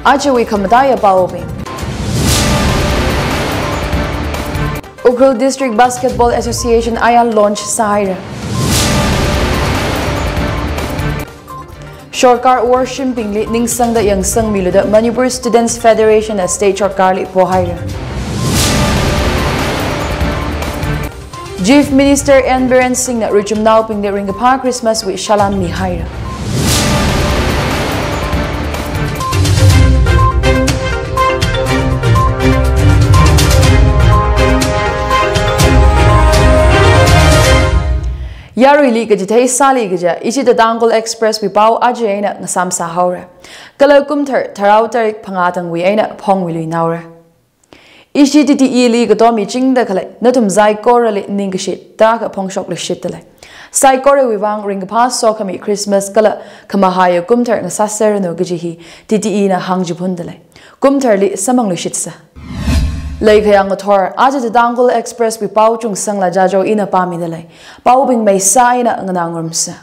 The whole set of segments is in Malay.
Ajawi kamadaya baobi. Ukhrul District Basketball Association aya launch sahira. Shorkar worship pingli ningsang da yangsang miluda Manipur Students Federation a state shorkar li pohira. Chief Minister N. Biren Singh na Rijum Nao pingli ringapa Christmas with Shalam Mihaira. Yarili gajitay sali gaja ichi the Tangkhul Express we pau ajay na ngasam sa haura. Kalakum tharaw tarik pangatang wi ay na pong wilui naura. Ichi titi ili gatomi ching da kalay natum zai kora li ningashit ta ka pong shok li shit talay. Sai kora wivang ringapa so kami Christmas kala kamahaya kumthar ngasasera no gajihi titi i na hangjipun talay. Kumthar li samang li shit sa. Laikayang Thor, aja the Tangkhul Express we pau Chungsangla Jajo ina pamidalay. Pau bing may sa ina nganangurumsa.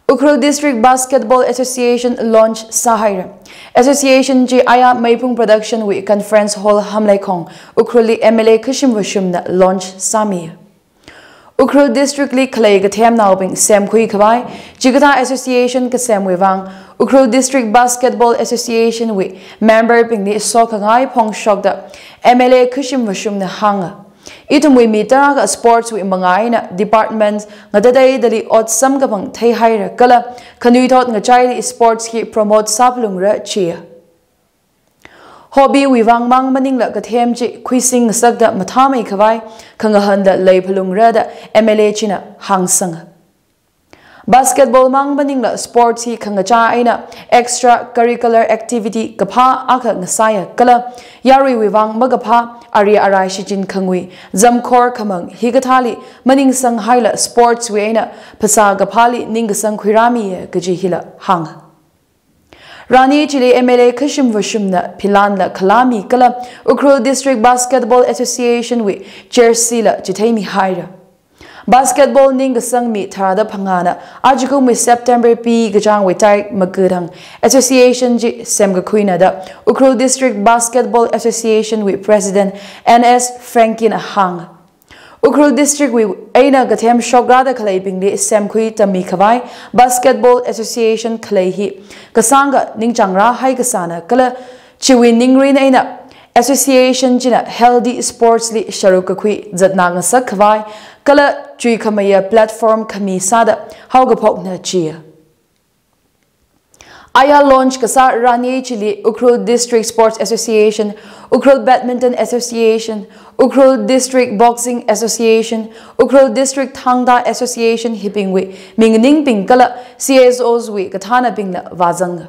Ukhrul District Basketball Association launch sahira. Association ji aya maipung production with conference hall hamlay kong. Ukhrul MLA kishim vashum na launch sami. Ukhrul District li kalay gatem na bing sem kui kabay. Jigata Association kasem wivang. Ukhrul District Basketball Association with member bing ni sokangay pong shokda. MLA kishim vashum na hanga. Itum we meet sports with mangay na departments nga daday dali ot sam kapang thay haira kala kanuitot nga chayli sports ki promote saplung ra chia. Hobby wivang mang maningla kathem chi khuising sagda mathamay kawai kangahanda lay palung ra da MLA china hangsanga. Basketball mang maningla sports hi kangacha aina extra curricular activity kapha aka ngasaya kala yari wivang magapha ari arai shijin khangwi zamkhor khamang higathali maning sang haila sports we aina phasa gaphali ningasang khirami gaji hila hang Rani Chile MLA Kashim Vashumna Pilanla Kalami kala Ukhrul District Basketball Association we Chersila Jitami Haira Basketball ning sang mi tharada phangana ajiko mi September p gajang we tai magudang association ji semga khuina da Ukhrul District Basketball Association with President NS Frankin Hang Ukhrul District we aina gathem shograda khalai bingli sem khui tami khawai Basketball Association khalai hi kasanga ning changra hai kasana kala chiwi ningrin aina Association jina healthy sports li sharuka khui zatna nga sakhwai kala chui khamaya platform khami sada hauga phok na chia aya launch kasa rani chili Ukhrul District Sports Association Ukhrul Badminton Association Ukhrul District Boxing Association Ukhrul District Thangda Association hiping we mingning ping kala CSOs we kathana ping na wazang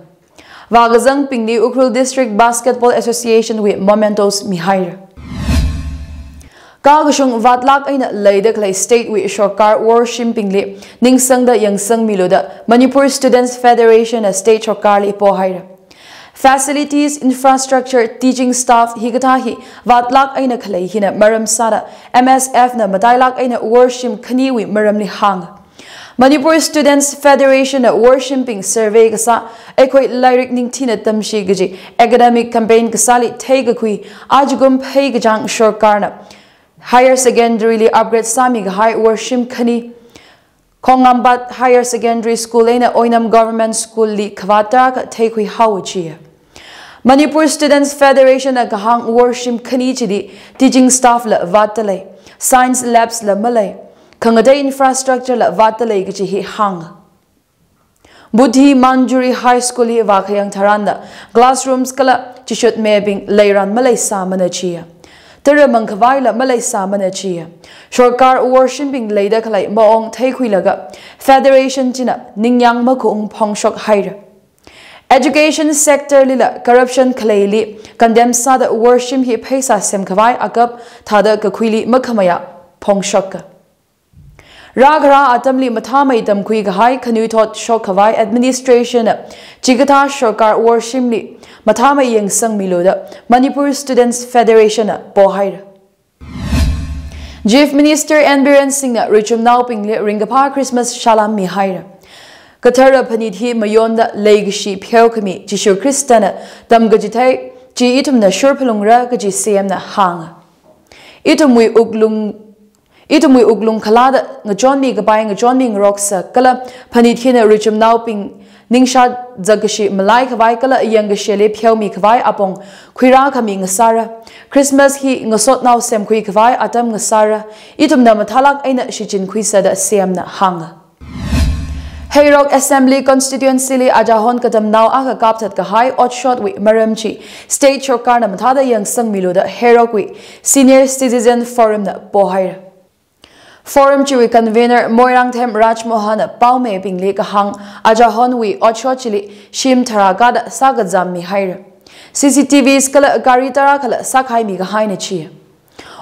Wagazang pingni Ukhrul District Basketball Association with Momentos Mihaira. Kagashung Vatlak aina Laidak lay state with Shorkar worship pingli Ningsang da Yangsang Miluda Manipur Students Federation a state Shorkar li Pohaira. Facilities, infrastructure, teaching staff higatahi Vatlak aina Kalay hina Maram Sada MSF na Matailak aina worship Kaniwi Maram li Hang. Manipur Students Federation worshipping survey kasa ekoi lyric ning tina tamshi gaji academic campaign kasali tega kui ajgum pay gajang shorkarna higher secondary li upgrade sami ga high worship khani kongambat higher secondary school ena oinam government school li khwata ka thekui hawchi Manipur Students Federation a gahang worship khani chidi teaching staff la watale science labs la malay Kangaday infrastructure la vatalay gaji hi hang. Budhi Manjuri High School hi vakayang taranda. Classrooms kala chishut mebing layran malay samana chia. Tara mangkawai la malay samana chia. Shorkar worshipping layda kalay maong taykui laga. Federation jina ningyang makuung pongshok haira. Education sector lila corruption kalay li condemn sada worship hi paisa semkawai agap tada kakwili makamaya pongshok. Raghara atamli mathamai tamkui gahai kanuitot shokawai administration chigata shorkar worshimli mathamai yangsang miloda Manipur Students Federation pohaira Chief Minister N. Biren Singh Rijum Nao pingli ringapa Christmas shalam mihaira Kathara Panit hi Mayonda Legashi Pyokami, Jishu Christana, Dam Gajite, Ji itum na Shurpalungra, Gaji Siam na Hang. Itumwi uglung kalada, Ngajon mi gabay ngajon mi ngoroksa, Kala Panit hina Richum Nauping, Ningsha Zagashi Malai Kavai Kala Yangashele Pyomi Kavai Apong, Quira Kami Ngasara, Christmas hi Ngasot Nau Sem Kui Kavai Atam Ngasara, Itum na Matalak Aina Shijin Quisa da Siam na Hang. Hayrok Assembly Constituency li Ajahon Katam Now Aka Kaptat Kahai Otshot wi Maramchi State Chokar na Matada Yang Sang Milu da Hayrok wi Senior Citizen Forum na Bohair. Forum Chiwi Convener Moirang Them Raj Mohana Paume Pingli Kahang Ajahon wi Otshot Chili Shim Taragada Sagadzam Mi Hair. CCTV Skala Gari Tarakala Sakai Mi Kahai na Chia.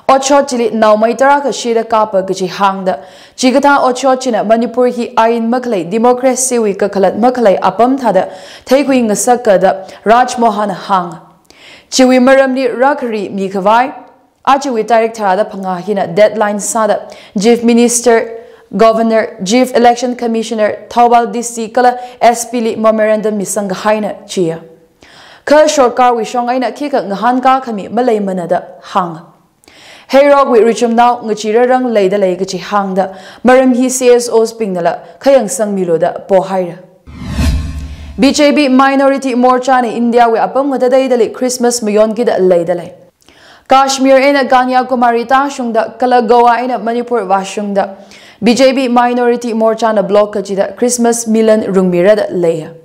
Ochot chili now may taraka shira kapa gaji hangda. Jigata ochot china Manipur hi ayin maklay democracy wi kakalat maklay apam thada taikwi ngasaka da Raj Mohana hang. Chiwi maramni rakari mikavai. Achiwi direct tarada pangahina deadline sada. Chief Minister, Governor, Chief Election Commissioner, Taubal DC kala SP li memorandum misanga haina chia. Ka shorkar wi shong aina kika ngahan ka kami malay manada hang. Hayrok wi Richum Now Ngachira Rang Leda Legachi Hangda, Maram hi CSOs Pingnala, Kayang Sang Miloda, Bohaira. BJP Minority Morcha in India wi Apam Dali Christmas Mayon Gida Ledale. Kashmir in a Ganya Kumarita Shungda, Kala Goa in a Manipur Vashungda. BJP Minority Morcha na Block Kajida, Christmas Milan Rungmirada Leia.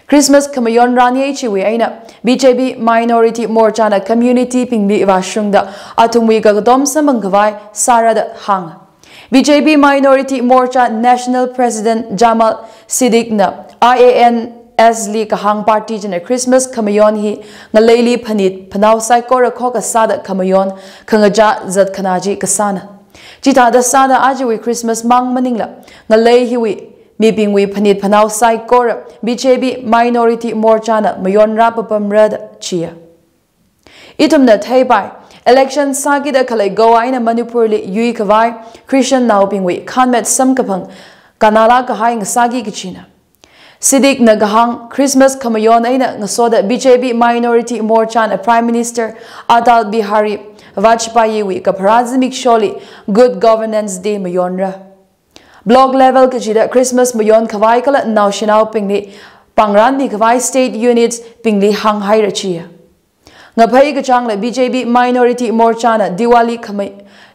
Christmas Kamayon Rani Chiwi Aina, BJP Minority Morcha na Community Pingli Vashungda, Atumwi Gagadom Samangavai, Sarada Hang. BJP Minority Morcha National President Jamal Siddiq na IANS Li Kahang Party Jana Christmas Kamayon hi, Ngalayli Panit, Panaw Saikora Koka Sada Kamayon, Kangaja Zat Kanaji Kasana. Jita da Sada Ajiwi Christmas Mang Maningla, Ngalay Hiwi. Mipingwi Panit Panaw Sai Kora, BJP Minority Morchana, Mayon Rapapam Red Chia. Itum na Taibai, election Sagida Kalay Goa in a Manipurli Yui Kavai, Christian Now Pingwi, Kanmet Samkapang, Kanala Kahai Sagi Kichina. Siddiq Nagahang, Christmas Kamayon Aina, Nasoda BJP Minority Morchan, Prime Minister Atal Bihari, Vajpayee, Kaparazimik Sholi, Good Governance Day Mayonra. Blog level kajida Christmas Mayon Kawai Kala Now Shinao Pingli Pangran ni Kawai State Units Pingli Hang Haira Chia. Ngapai Kachangla BJP Minority Morchana Diwali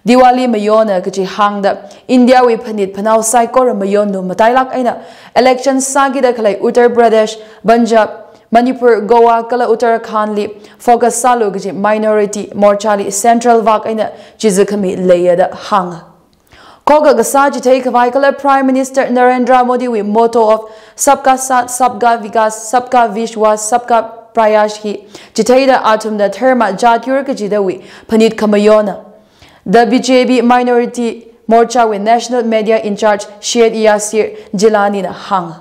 Mayona Kachi Hangda India we Panit Panau Saikora Mayonu Matailak Aina Election Sagida Kalai Uttar Pradesh Punjab Manipur Goa Kala Uttarakhand li Focus Salu Kachi Minority Morchali Central Vak Aina Jizakami Layada Hang. Koga Gasaji take Vaikala Prime Minister Narendra Modi with motto of Sabka Sat, Sabka Vikas, Sabka Vishwas, Sabka Prayash hi Jitaida Atum the Therma Jatyur Kajidawi, Panit Kamayona. The BJP Minority Morcha with National Media in charge Syed Yasir Jilani na Hang.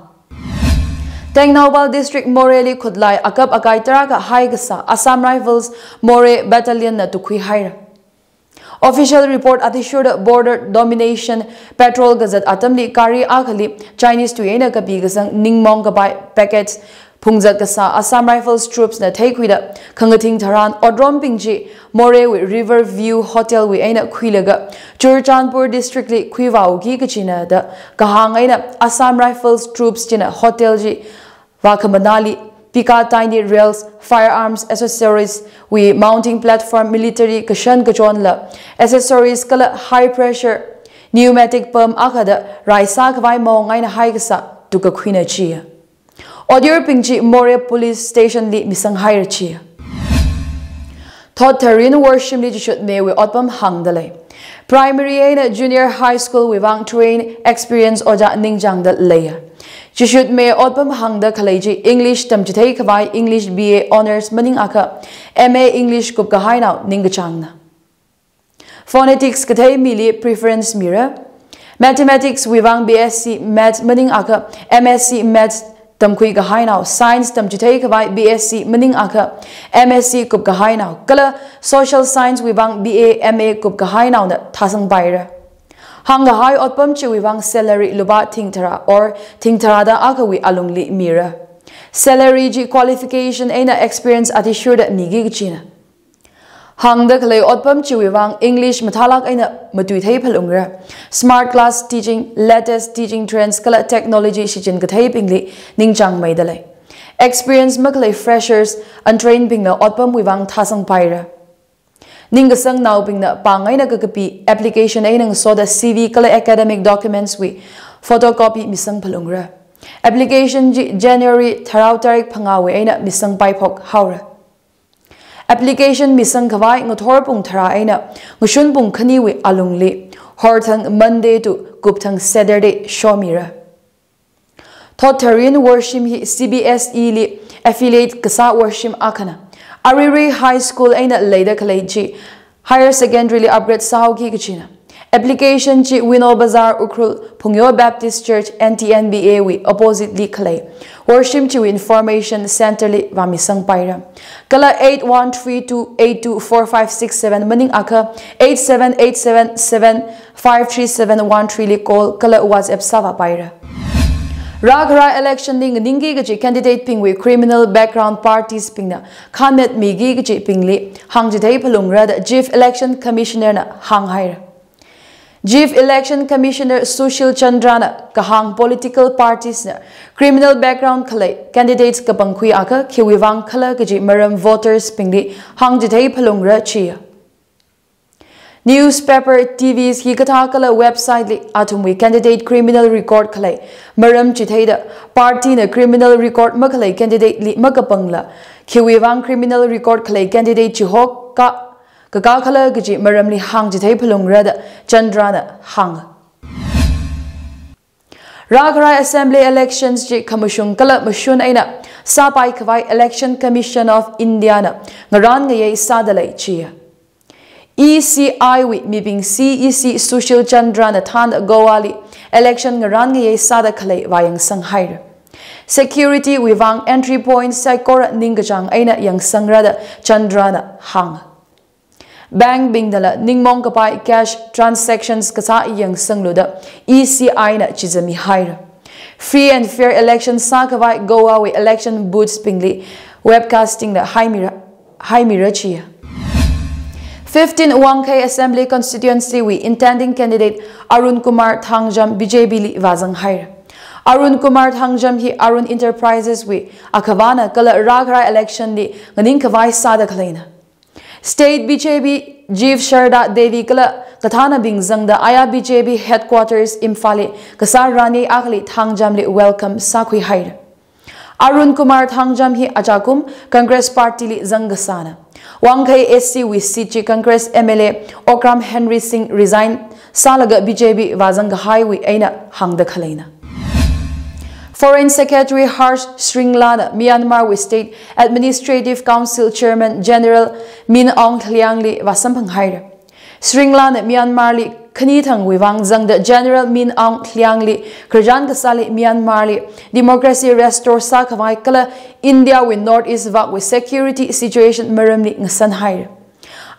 Tangkhul District Moreli Kudlai Akab Akai Taraka Haigasa Assam Rifles More Battalion na Tukui Haira. Official report Atishur border domination petrol gazette atamli kari akhali Chinese tuyena kapi gasang ningmong kapai packets pungjat kasa Assam Rifles troops na thaikuida khangathing tharan odrom pingji more with River View Hotel wi aina khuilaga Churchandpur district li khuiwau gi kachina da kahangaina Assam Rifles troops china hotel ji wakhamanali Pika tiny rails, firearms, accessories, we mounting platform, military, kashan kachonla, accessories, kala high pressure, pneumatic pump akada, raisa kawai maungay na haigasa, tuka kwina chia. Audio pingji More police station li misang higher chia. Thought Tarin worship li jishut me we otpam hangdale. Primary and junior high school we wang train experience oja ningjang da layer. Jishut me otpam hangda kaleji English tamjitay kawai English BA honors maning aka MA English kup kahay now ningachangna. Phonetics katay mili preference mira. Mathematics wivang BSc Maths maning aka MSc Maths tamkui kahay now. Science tamjitay kawai BSc maning aka MSc kup kahay now. Kala social science wivang BA MA kup kahay now na thasang bayra. Hanga hai otpam chiwang salary luba thingthara or thingthara da akawi alungli mira. Salary ji qualification aina experience ati sure da migi china. Hangda khalai otpam chiwang English mathalak aina matui thai phalungra. Smart class teaching, latest teaching trends kala technology shichin kathai pingli ningchang maidalai. Experience makalai freshers untrained pingna otpam wiwang thasang paira. Ningasang now pingna pangay na kakapi application ay nang soda CV kala academic documents wi photocopy misang palungra. Application January tharaw tarik pangawi ay na misang paipok haura. Application misang kawai ngothor pung thara ay na ngushun pung kaniwi alungli horthang Monday to gupthang Saturday shomira. Thotarin worship hi CBSE li affiliate kasa worship akana. Ariri High School aina later college higher secondary li upgrade sahogi kichina. Application chi Winol Bazaar Ukhrul Pungyo Baptist Church NTNBA wi opposite li kalay. Worship chi information center li vamisang paira. Kala 8132824567 maning aka 8787753713 li call kala WhatsApp sava paira. Raghara election ning ningi gaji candidate pingwi criminal background parties pingna khanet migi gaji pingli hangjidai phalungra da chief election commissioner na hanghaira. Chief election commissioner Sushil Chandra na kahang political parties na criminal background khalai candidates kapangkhui aka khiwiwang khala gaji maram voters pingli hangjidai phalungra chia. Newspaper, TVs, hikatakala website li atumwi candidate criminal record kalay. Maram chithaida party na criminal record makalay candidate li magapangla. Kiwiwang criminal record kalay candidate chihok ka kakakala gaji maram li hang chithay palungrada Chandrana hang. Raghara Assembly elections ji kamushung kala mushun aina Sapai Kawai Election Commission of India na ngaran ngayay sadalay chia. ECI wi mibing CEC Sushil Chandra na than Goali election ngaran ngayay sada khalay wayang sanghair. Security wiwang entry point saikora ningajang aina yang sangrada Chandra na hang. Bank bingdala ningmong kapay cash transactions kasa yang sangluda ECI na chizami hair. Free and fair election sa kawai Goa wi election booths pingli webcasting na haimira chia. 15 1K Assembly constituency we intending candidate Arun Kumar Thangjam BJP li wazang hair. Arun Kumar Thangjam hi Arun Enterprises we akawana kala Raghara election li nganing kawai sada kalaina. State BJP Jeev Sharda Devi kala kathana bingzang da aya BJP headquarters Imphali kasar Rani akli Thangjam li welcome sakhui hair. Arun Kumar Thangjam hi ajakum Congress Party li zangasana. Wangkai SC with Sichi Congress MLA Okram Henry Singh resigned Salaga BJP Wazanga Highway Aina Hangda Khalena. Foreign Secretary Harsh Sringlana Myanmar with State Administrative Council Chairman General Min Aung Hlaing li Wasampang Haida. Sringlana Myanmar li Kanithang Wivang Zang the General Min Aung Hlaing li Krajan Kasali Myanmar li Democracy Restore Sakawai Kala India with Northeast Vak with security situation Maramli Ngasan Haida.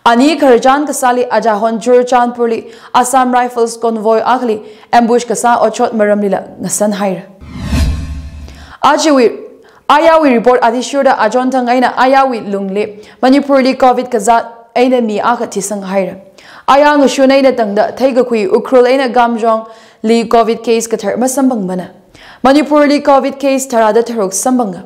Ani Krajan Kasali Ajahon Jurchanpur li Assam Rifles Convoy Akli ambush Kasa Ochot Maramli la Ngasan Haida. Ajawi Ayawi report Adishura Ajontang Aina Ayawi Lungle Manipur li COVID Kazat Aina mi Akatisang Haida. Ayang Shunay na tangda Taigakui Ukhrul Aina Gamjong li COVID case katar masambang mana. Manipur li COVID case tarada tarok sambanga.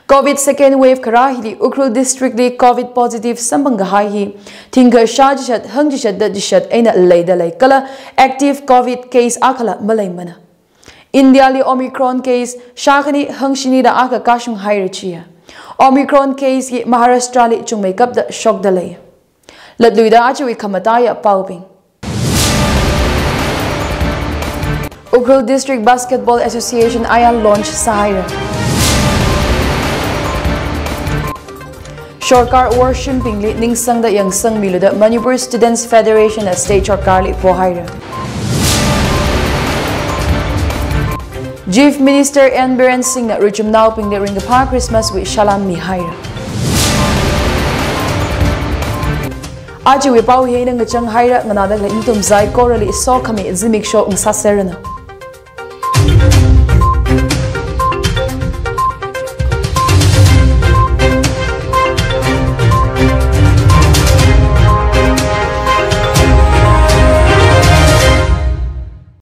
COVID second wave karahi li Ukhrul district li COVID positive sambanga hahi. Tinga shajishat hangjishat da dishat aina layda lay kala active COVID case akala malay mana. India li Omicron case shakani hangshini da aka kashung hairichia. Omicron case ki Maharashtra li chung makeup da shock da lay. Latluida ajawi kamataya pauping. Ukhrul District Basketball Association ayan launch sahira. Shorkar worship pingli ningsang da yang sang miluda Manipur Students Federation at State Shorkar li pohira. Chief Minister N. Biren Singh na Ruchum Nao pingli ringapa Christmas with Shalam Mihaira. aji we pau he nang chang haira ngana da le intum zai korali so khami zimik sho ung sa serna